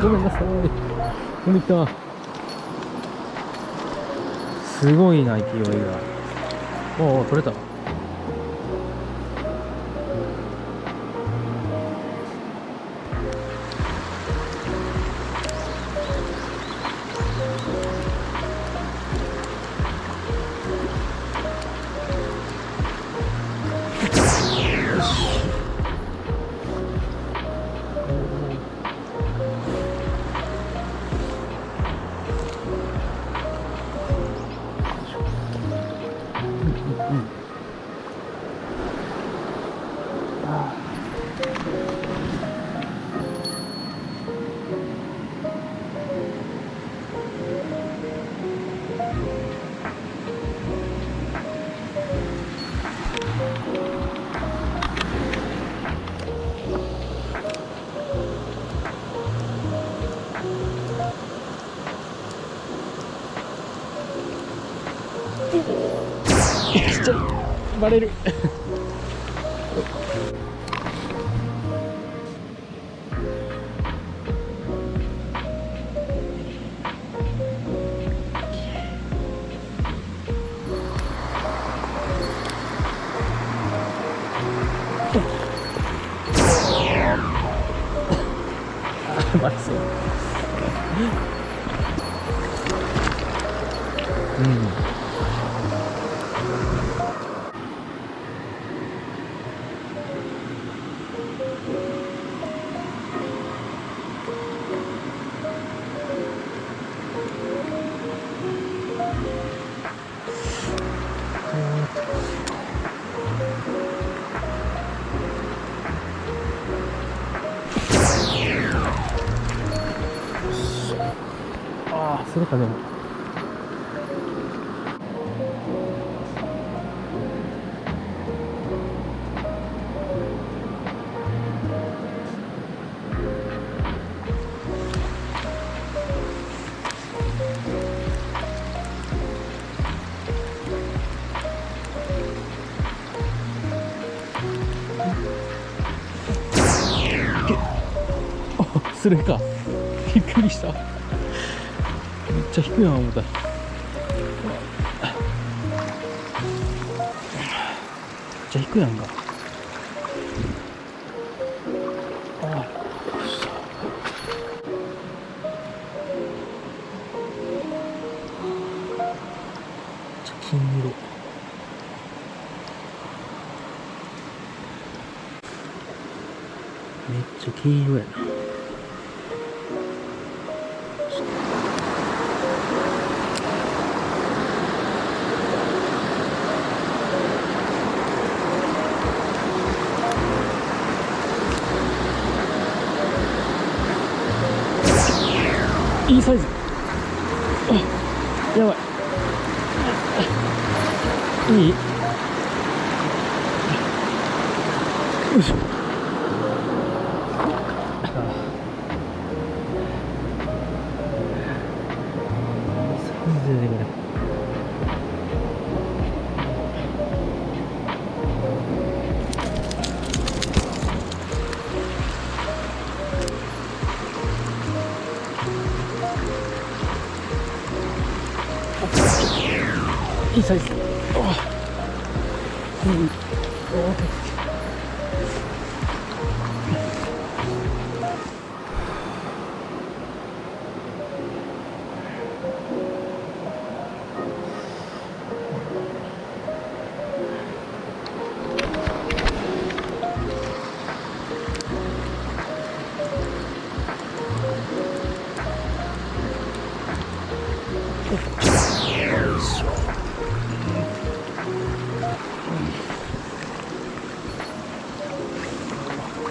ごめんなさい。飛んできた。すごいな、勢いが。おお、取れた。ちっちゃい、バレる。バレそう。うん。ああ、それかでも。それか。びっくりした。めっちゃ低いな思った。めっちゃ低いやんか。ああ。金色。めっちゃ黄色やな。いいサイズ。あ、やばい。いい。よいしょ。サイズ出てくる。いいサイズ。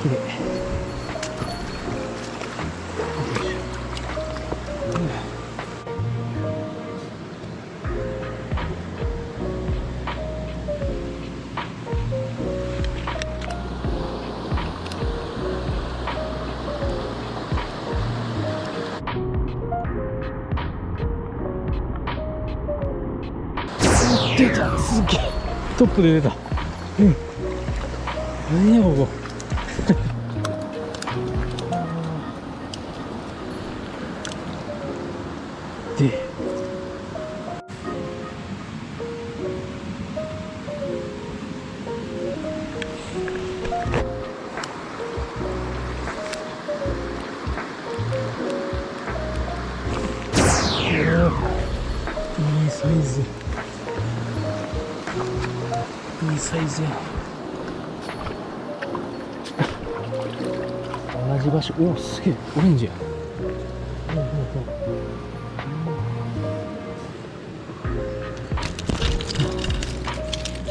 綺麗。出た、すげえトップで出た。うん、何やここ。いいサイズ、いいサイズや。同じ場所。おお、すげえオレンジや。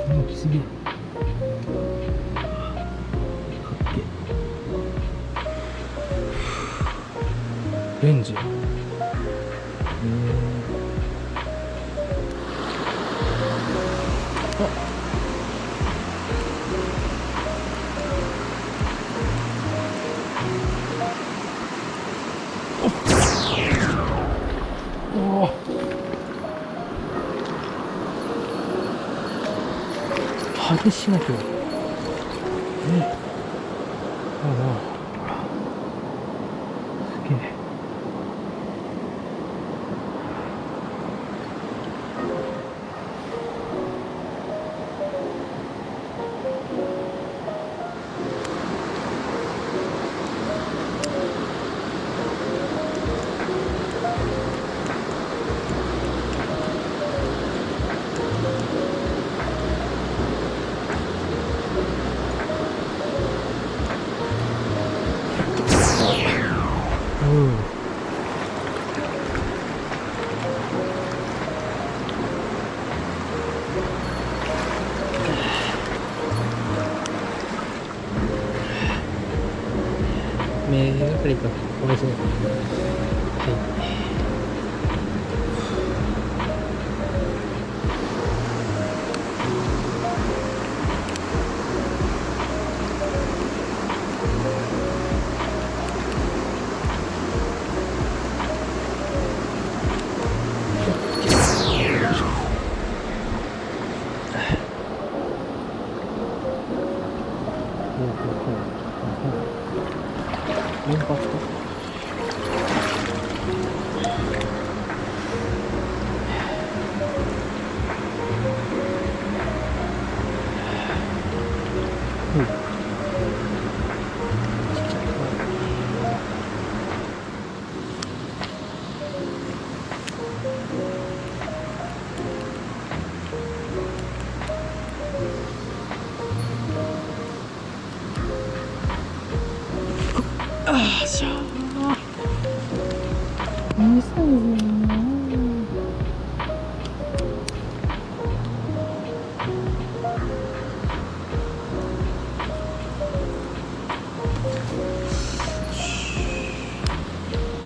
大きすぎる。かっけえ。オレンジ。おお、激しいな今日。すげえ。目がかりかかわいそう。はい。連発か。ああ、しゃあ。いいサイズ。